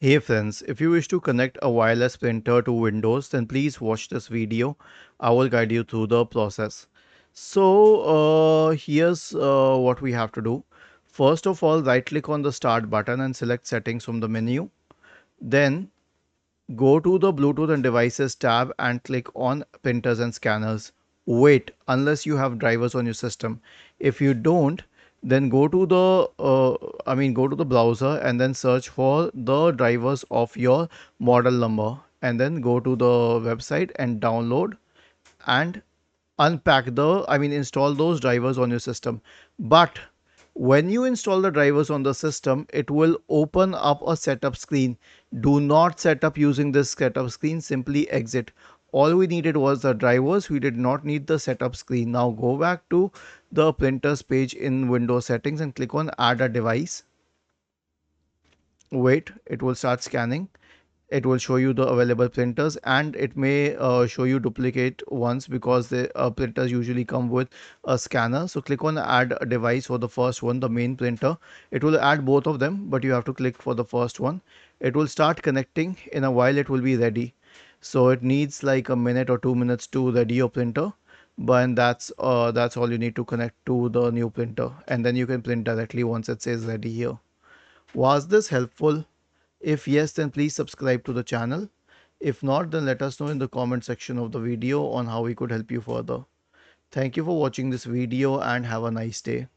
Hey friends, if you wish to connect a wireless printer to Windows, then please watch this video. I will guide you through the process. Here's what we have to do. First of all, right click on the start button and select settings from the menu. Then go to the Bluetooth and devices tab and click on printers and scanners. Wait unless you have drivers on your system. If you don't, then go to the browser and then search for the drivers of your model number and then go to the website and download and install those drivers on your system. But when you install the drivers on the system, it will open up a setup screen. Do not set up using this setup screen, simply exit. All we needed was the drivers, we did not need the setup screen. Now go back to the printers page in Windows settings and click on add a device. Wait, it will start scanning. It will show you the available printers, and it may show you duplicate ones because the printers usually come with a scanner. So click on add a device for the first one, the main printer. It will add both of them, but you have to click for the first one. It will start connecting. In a while it will be ready, so it needs like a minute or 2 minutes to ready your printer. But that's all you need to connect to the new printer, and then you can print directly once it says ready here. Was this helpful? If yes, then please subscribe to the channel. If not, then let us know in the comment section of the video on how we could help you further. Thank you for watching this video and have a nice day.